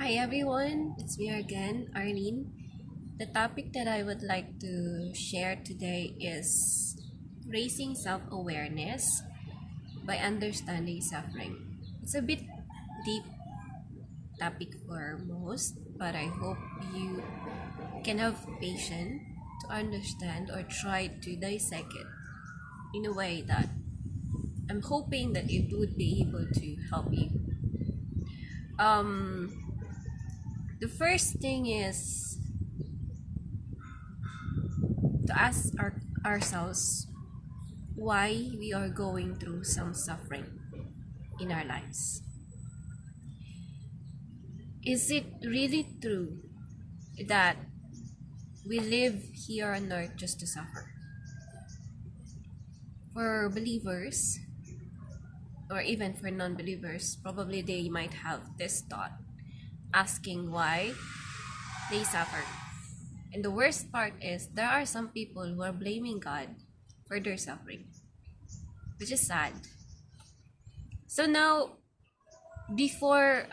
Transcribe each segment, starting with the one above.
Hi everyone, it's me again, Arlene. The topic that I would like to share today is raising self-awareness by understanding suffering. It's a bit deep topic for most, but I hope you can have patience to understand or try to dissect it in a way that I'm hoping that it would be able to help you. Um, the first thing is to ask ourselves why we are going through some suffering in our lives. Is it really true that we live here on earth just to suffer? For believers, or even for non believers, probably they might have this thought asking why they suffer. And the worst part is there are some people who are blaming God for their suffering, which is sad. So now, before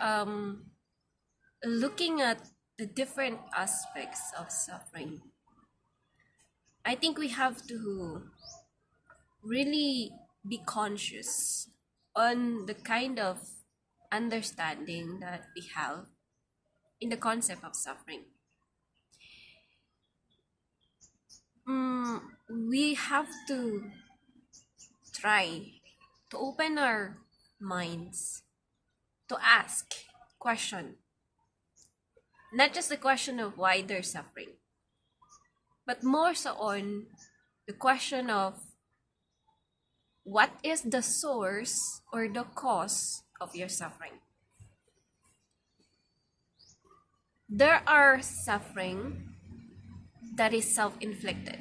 looking at the different aspects of suffering, I think we have to really be conscious on the kind of understanding that we have in the concept of suffering. We have to try to open our minds to ask question, not just the question of why they're suffering, but more so on the question of what is the source or the cause of your suffering. There are suffering that is self-inflicted.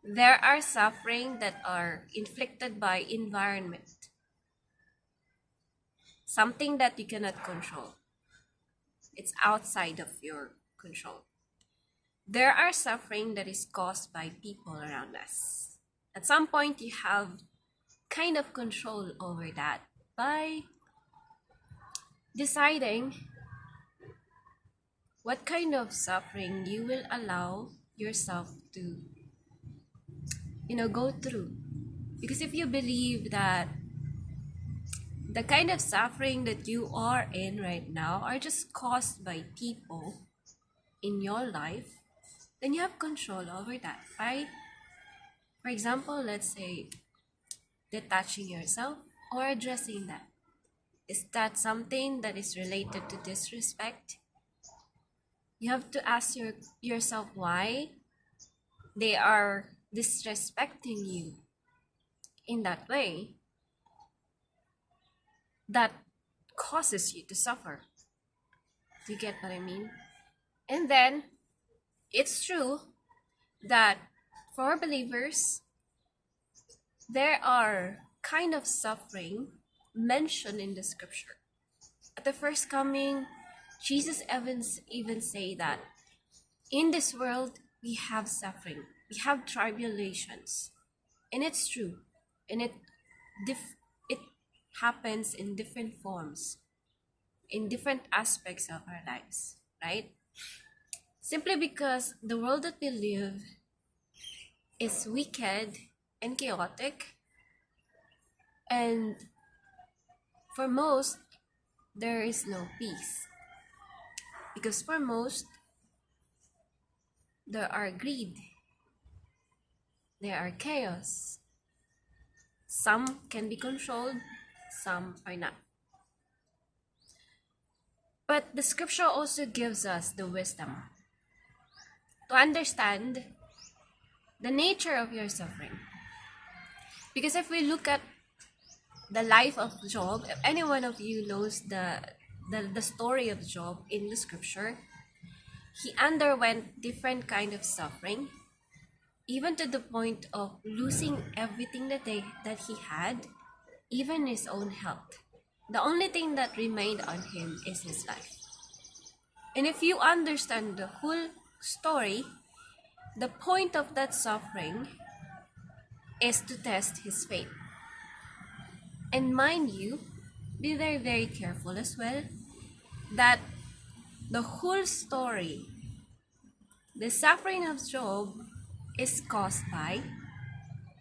There are suffering that are inflicted by environment, something that you cannot control. It's outside of your control. There are suffering that is caused by people around us. At some point, you have kind of control over that by deciding what kind of suffering you will allow yourself to go through. Because if you believe that the kind of suffering that you are in right now are just caused by people in your life, then you have control over that, right? For example, let's say detaching yourself or addressing that. Is that something that is related to disrespect? You have to ask yourself why they are disrespecting you in that way that causes you to suffer. Do you get what I mean? And then it's true that for believers, there are kind of suffering mentioned in the scripture. At the first coming, Jesus even say that in this world we have suffering, we have tribulations, and it's true, and it happens in different forms, in different aspects of our lives, right? Simply because the world that we live is wicked and chaotic, and for most, there is no peace. Because for most, there are greed, there are chaos. Some can be controlled, some are not. But the scripture also gives us the wisdom to understand the nature of your suffering. Because if we look at the life of Job, if any one of you knows the story of Job in the scripture, he underwent different kind of suffering, even to the point of losing everything that he had, even his own health. The only thing that remained on him is his life. And if you understand the whole story, the point of that suffering is to test his faith. And mind you, be very, very careful as well. that the whole story, the suffering of Job, is caused by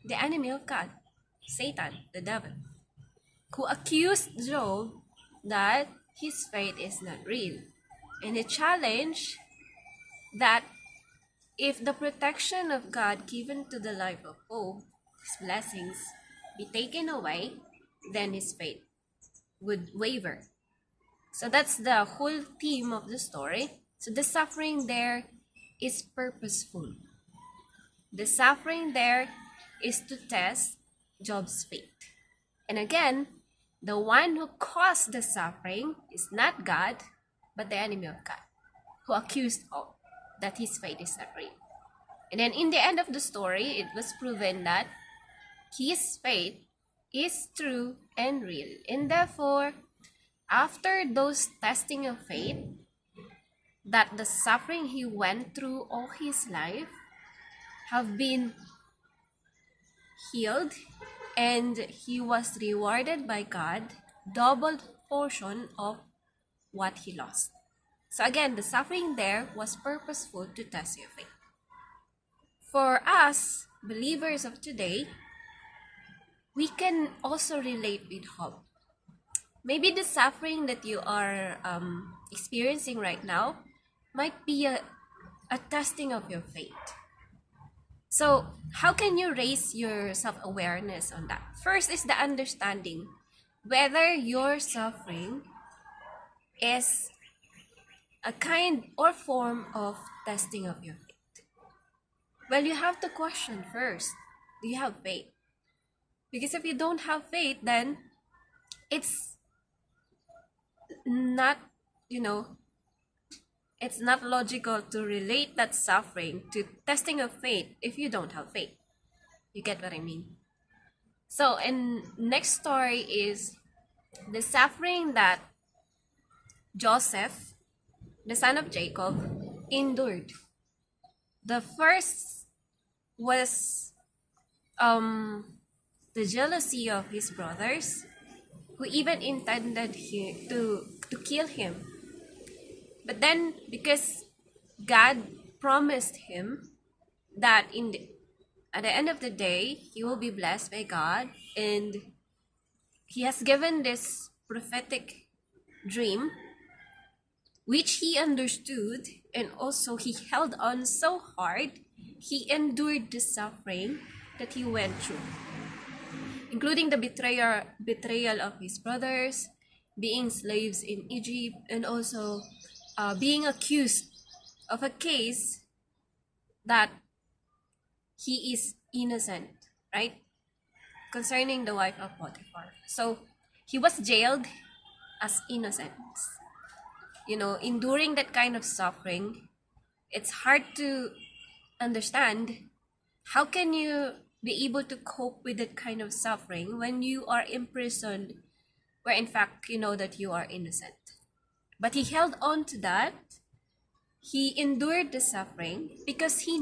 the enemy of God, Satan, the devil, who accused Job that his faith is not real. And he challenged that if the protection of God given to the life of Job, his blessings, be taken away, then his faith would waver. So that's the whole theme of the story. So the suffering there is purposeful. The suffering there is to test Job's faith. And again, the one who caused the suffering is not God, but the enemy of God, who accused Job that his faith is not real. And then in the end of the story, it was proven that his faith is true and real. And therefore, after those testing of faith, that the suffering he went through all his life have been healed, and he was rewarded by God double portion of what he lost. So again, the suffering there was purposeful to test your faith. For us, believers of today, we can also relate with hope. Maybe the suffering that you are experiencing right now might be a testing of your faith. So how can you raise your self-awareness on that? First is the understanding whether your suffering is a kind or form of testing of your faith. Well, you have to question first, do you have faith? Because if you don't have faith, then it's not, it's not logical to relate that suffering to testing of faith if you don't have faith. You get what I mean? So, and next story is the suffering that Joseph, the son of Jacob, endured. The first was the jealousy of his brothers, who even intended to kill him. But then, because God promised him that at the end of the day, he will be blessed by God, and he has given this prophetic dream, which he understood, and also he held on so hard, he endured the suffering that he went through, including the betrayal of his brothers, being slaves in Egypt, and also being accused of a case that he is innocent, right? Concerning the wife of Potiphar. So he was jailed as innocent. Enduring that kind of suffering, it's hard to understand how can you be able to cope with that kind of suffering when you are imprisoned, where in fact you know that you are innocent. But he held on to that. He endured the suffering because he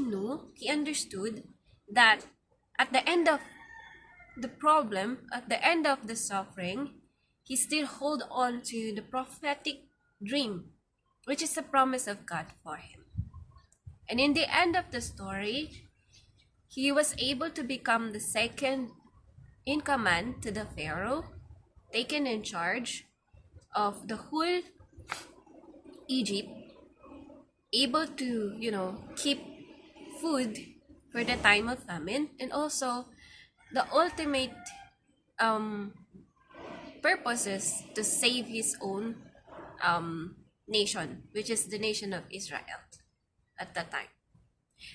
understood that at the end of the problem, at the end of the suffering, he still hold on to the prophetic dream, which is the promise of God for him. And in the end of the story, he was able to become the second in command to the Pharaoh, taken in charge of the whole Egypt, able to, keep food for the time of famine, and also the ultimate purpose is to save his own nation, which is the nation of Israel at that time.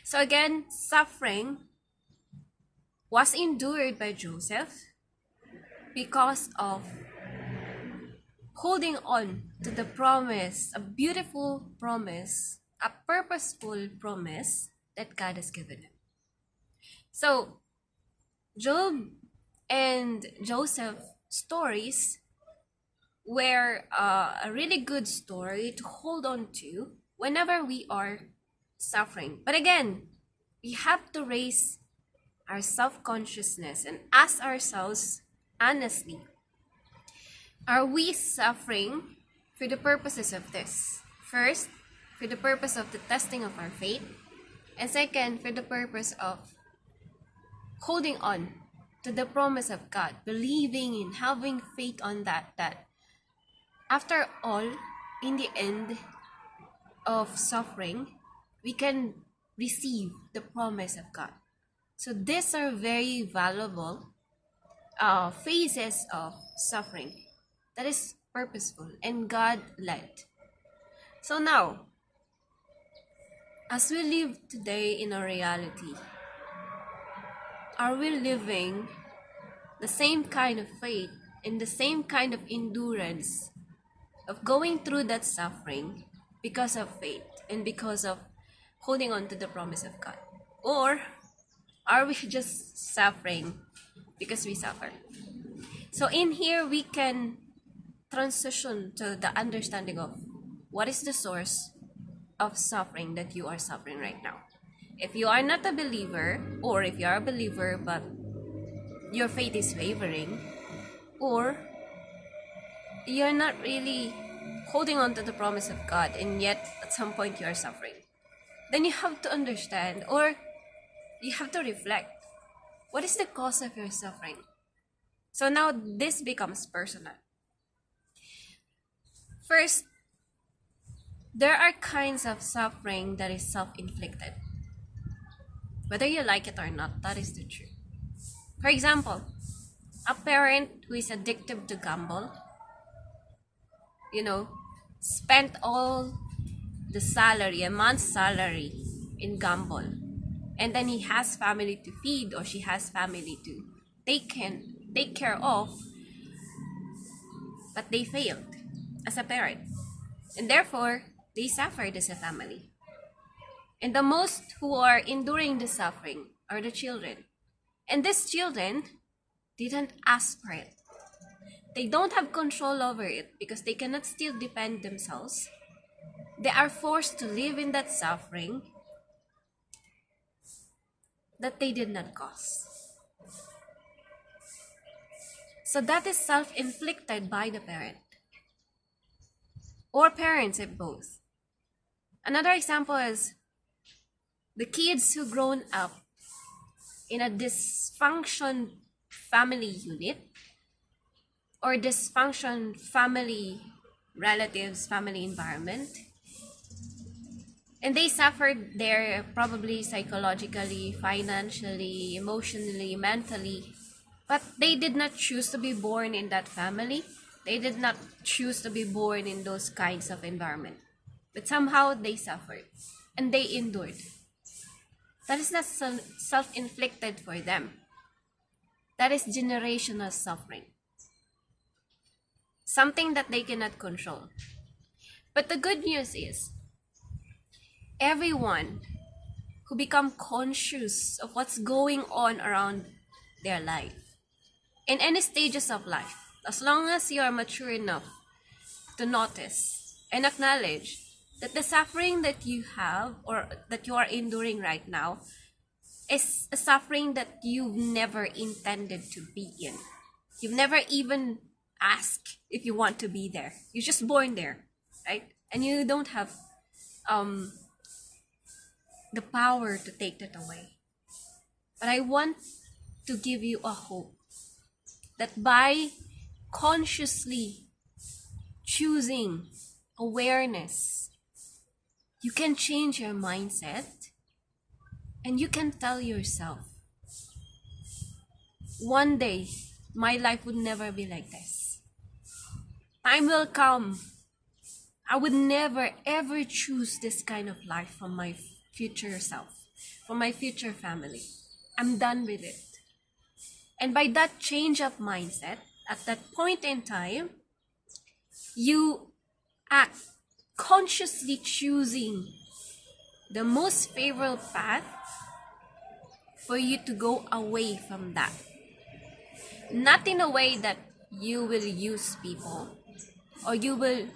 So again, suffering was endured by Joseph because of holding on to the promise, a beautiful promise, a purposeful promise that God has given him. So Job and Joseph stories were a really good story to hold on to whenever we are suffering. But again, we have to raise our self-consciousness and ask ourselves honestly, are we suffering for the purposes of this. First, for the purpose of the testing of our faith. And second, for the purpose of holding on to the promise of God, believing in, having faith on that after all, in the end of suffering, we can receive the promise of God. So these are very valuable phases of suffering that is purposeful and God-led. So now, as we live today in our reality, are we living the same kind of faith and the same kind of endurance of going through that suffering because of faith and because of holding on to the promise of God? Or are we just suffering because we suffer? So in here, we can transition to the understanding of what is the source of suffering that you are suffering right now. If you are not a believer, or if you are a believer but your faith is wavering, or you're not really holding on to the promise of God and yet at some point you are suffering, then you have to understand, or you have to reflect, what is the cause of your suffering? So now this becomes personal. First, there are kinds of suffering that is self-inflicted. Whether you like it or not, that is the truth. For example, a parent who is addicted to gamble, spent all the salary, a month's salary in gamble. And then he has family to feed, or she has family to take care of, but they failed as a parent. And therefore, they suffered as a family. And the most who are enduring the suffering are the children. And these children didn't ask for it. They don't have control over it because they cannot still defend themselves. They are forced to live in that suffering that they did not cause. So that is self-inflicted by the parent, or parents if both. Another example is the kids who grown up in a dysfunction family unit, or dysfunction family relatives, family environment, and they suffered there probably psychologically, financially, emotionally, mentally, but they did not choose to be born in that family. They did not choose to be born in those kinds of environment, but somehow they suffered and they endured. That is not self-inflicted for them. That is generational suffering. Something that they cannot control. But the good news is, everyone who become conscious of what's going on around their life, in any stages of life, as long as you are mature enough to notice and acknowledge that the suffering that you have or that you are enduring right now is a suffering that you've never intended to be in. You've never even asked if you want to be there. You're just born there, right? And you don't have the power to take that away. But I want to give you a hope that by consciously choosing awareness, you can change your mindset and you can tell yourself, one day my life would never be like this. Time will come. I would never ever choose this kind of life for my future self, for my future family. I'm done with it. And by that change of mindset, at that point in time, you act consciously choosing the most favorable path for you to go away from that. Not in a way that you will use people or you will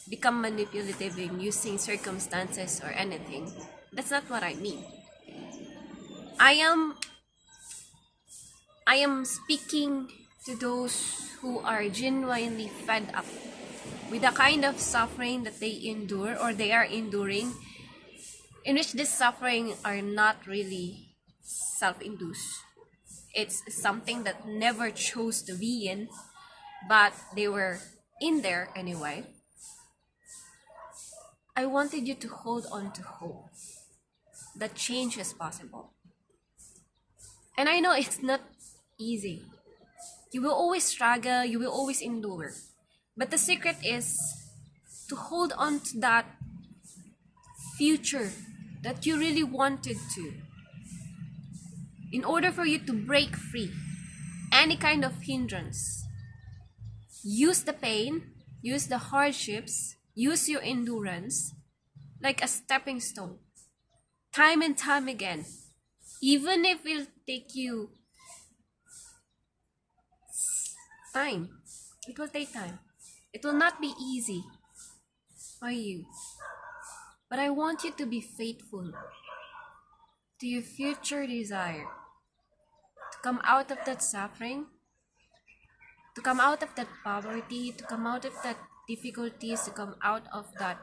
become manipulative in using circumstances or anything. That's not what I mean. I am speaking to those who are genuinely fed up with the kind of suffering that they endure or they are enduring, in which this suffering are not really self-induced. It's something that never chose to be in, but they were in there anyway. I wanted you to hold on to hope that change is possible. And I know it's not easy. You will always struggle, you will always endure. But the secret is to hold on to that future that you really wanted to. In order for you to break free any kind of hindrance, use the pain, use the hardships, use your endurance like a stepping stone. Time and time again. Even if it will take you time. It will take time. It will not be easy for you. But I want you to be faithful to your future desire. To come out of that suffering. To come out of that poverty. To come out of that difficulties. To come out of that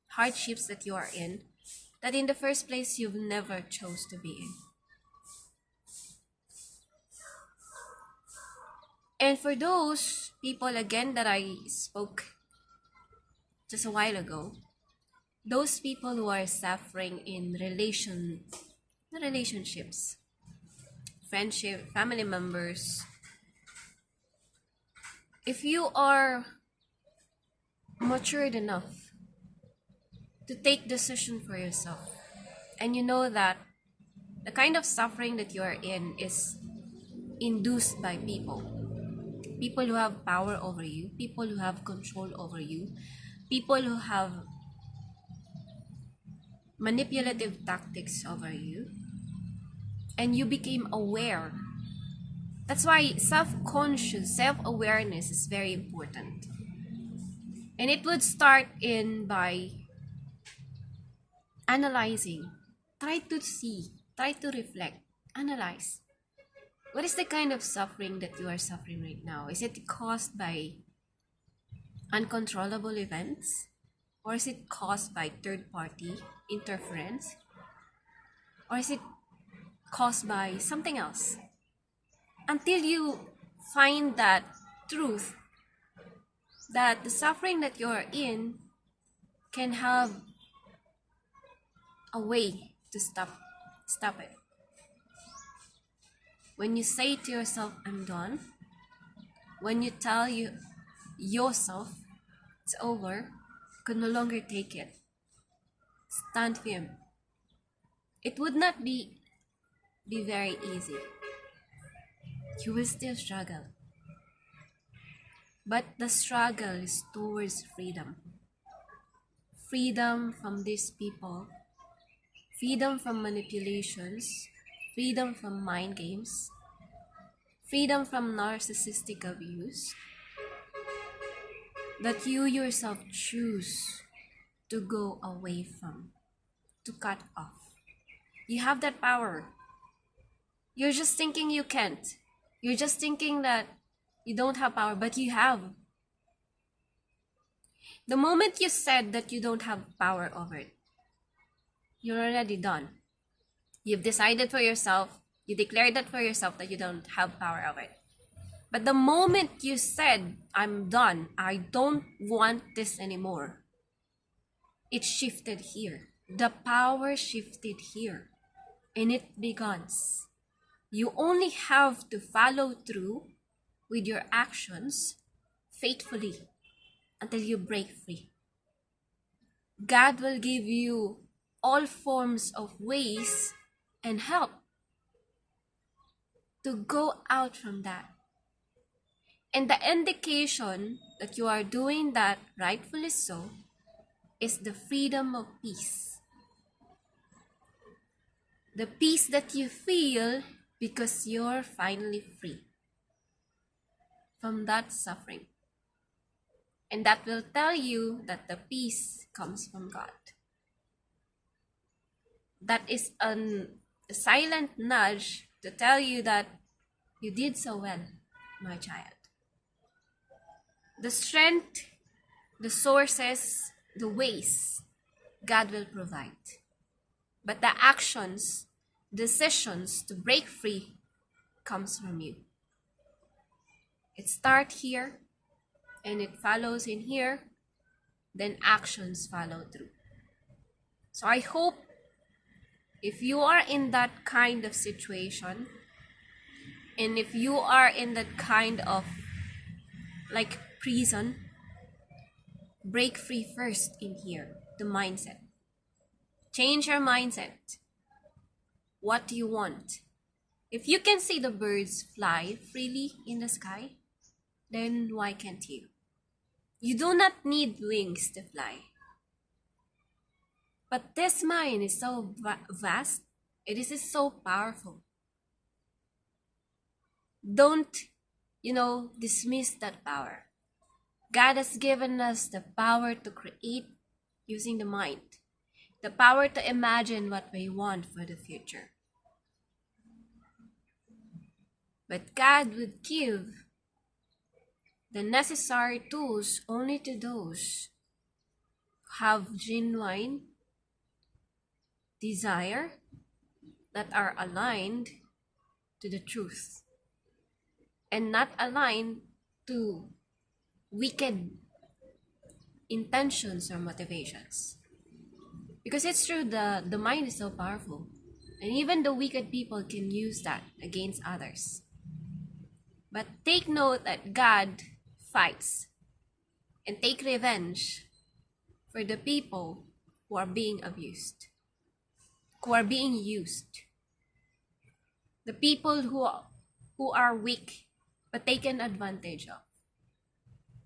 hardships that you are in. That in the first place you've never chose to be in. And for those people again that I spoke just a while ago, those people who are suffering in relationships, friendship, family members, if you are matured enough to take decision for yourself, and you know that the kind of suffering that you are in is induced by people who have power over you, people who have control over you, people who have manipulative tactics over you, and you became aware. That's why self-conscious, self-awareness is very important. And it would start by analyzing. Try to see, try to reflect, analyze. What is the kind of suffering that you are suffering right now? Is it caused by uncontrollable events? Or is it caused by third-party interference? Or is it caused by something else? Until you find that truth, that the suffering that you're in can have a way to stop it. When you say to yourself, I'm done, when you tell yourself it's over, can no longer take it, stand firm. It would not be very easy. You will still struggle. But the struggle is towards freedom. Freedom from these people. Freedom from manipulations. Freedom from mind games. Freedom from narcissistic abuse. That you yourself choose to go away from. To cut off. You have that power. You're just thinking you can't. You're just thinking that you don't have power, but you have. The moment you said that you don't have power over it, you're already done. You've decided for yourself, you declared that for yourself that you don't have power over it. But the moment you said, I'm done, I don't want this anymore, it shifted here. The power shifted here. And it begins. You only have to follow through with your actions faithfully until you break free. God will give you all forms of ways and help to go out from that. And the indication that you are doing that rightfully so is the freedom of peace. The peace that you feel because you're finally free from that suffering. And that will tell you that the peace comes from God. That is a silent nudge to tell you that you did so well, my child. The strength the sources, the ways, God will provide. But the actions, decisions to break free comes from you. It starts here and it follows in here, then actions follow through. So I hope if you are in that kind of situation, and if you are in that kind of like prison, break free first in here, the mindset. Change your mindset. What do you want? If you can see the birds fly freely in the sky, then why can't you? You do not need wings to fly. But this mind is so vast, it is so powerful. Don't, dismiss that power. God has given us the power to create using the mind, the power to imagine what we want for the future. But God would give the necessary tools only to those who have genuine desire that are aligned to the truth and not aligned to wicked intentions or motivations. Because it's true, the mind is so powerful, and even the wicked people can use that against others. But take note that God fights and take revenge for the people who are being abused, who are being used, the people who are weak but taken advantage of.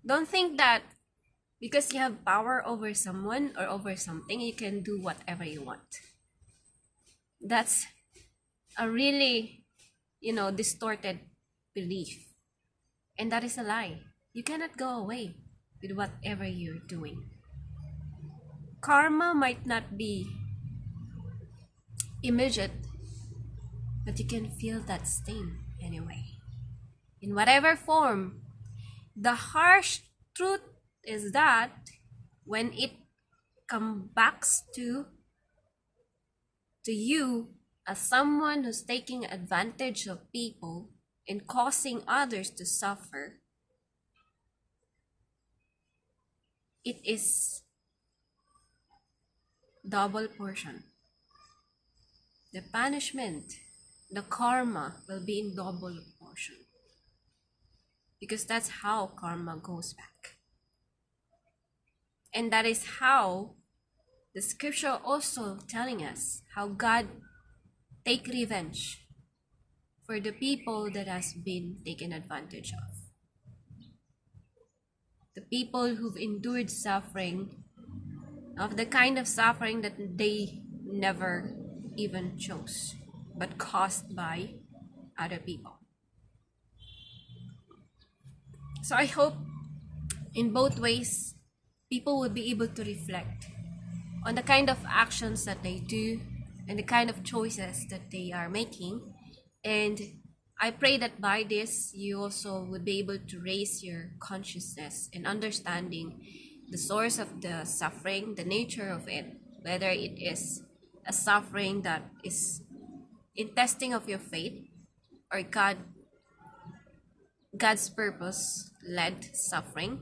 Don't think that because you have power over someone or over something, you can do whatever you want. That's a really, distorted belief. And that is a lie. You cannot go away with whatever you're doing. Karma might not be immediate, but you can feel that sting anyway. In whatever form, the harsh truth is that when it comes back to you as someone who's taking advantage of people and causing others to suffer, it is double portion. The punishment, the karma will be in double portion. Because that's how karma goes back. And that is how the scripture also telling us how God take revenge for the people that has been taken advantage of. The people who've endured suffering, of the kind of suffering that they never even chose, but caused by other people. So I hope in both ways, people will be able to reflect on the kind of actions that they do and the kind of choices that they are making. And I pray that by this, you also would be able to raise your consciousness in understanding the source of the suffering, the nature of it, whether it is a suffering that is in testing of your faith or God's purpose led suffering,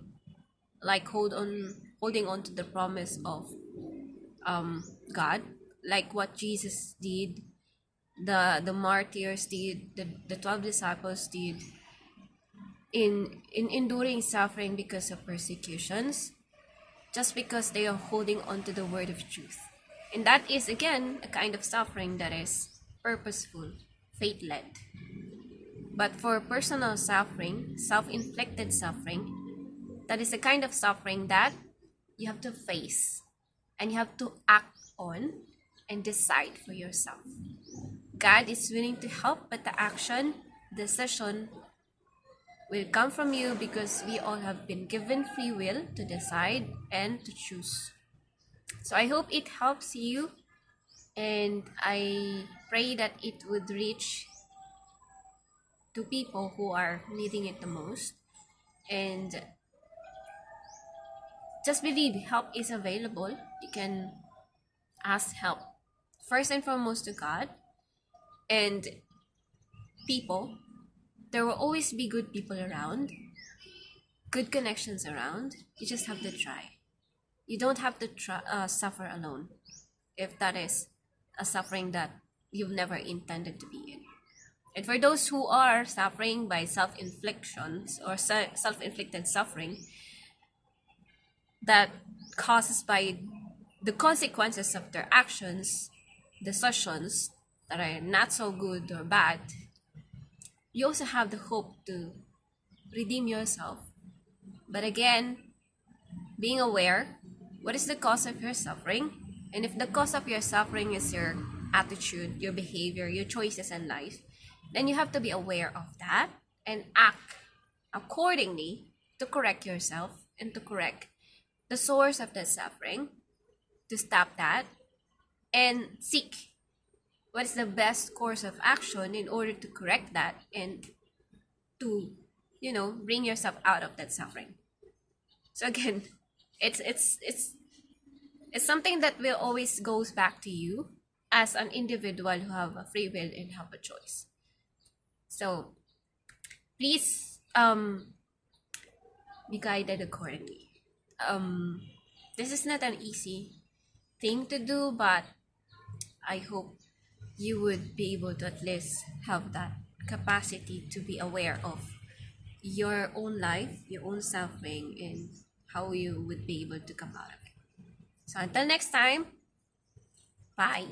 like holding on to the promise of God, like what Jesus did, the martyrs did, the 12 disciples did in enduring suffering because of persecutions, just because they are holding on to the word of truth. And that is again a kind of suffering that is purposeful, faith-led. But for personal suffering, self-inflicted suffering, that is a kind of suffering that you have to face and you have to act on and decide for yourself. God is willing to help, but the action, decision will come from you because we all have been given free will to decide and to choose. So I hope it helps you, and I pray that it would reach to people who are needing it the most. And just believe help is available. You can ask help first and foremost to God and people. There will always be good people around, good connections around. You just have to try. You don't have to suffer alone if that is a suffering that you've never intended to be in. And for those who are suffering by self-inflictions or self-inflicted suffering that causes by the consequences of their actions, decisions that are not so good or bad, you also have the hope to redeem yourself. But again, being aware, what is the cause of your suffering? And if the cause of your suffering is your attitude, your behavior, your choices in life, then you have to be aware of that and act accordingly to correct yourself and to correct the source of the suffering, to stop that, and seek what is the best course of action in order to correct that and to, bring yourself out of that suffering. So again, it's something that will always goes back to you as an individual who have a free will and have a choice. So please be guided accordingly. This is not an easy thing to do, but I hope you would be able to at least have that capacity to be aware of your own life, your own suffering, and how you would be able to come out of it. So until next time, bye.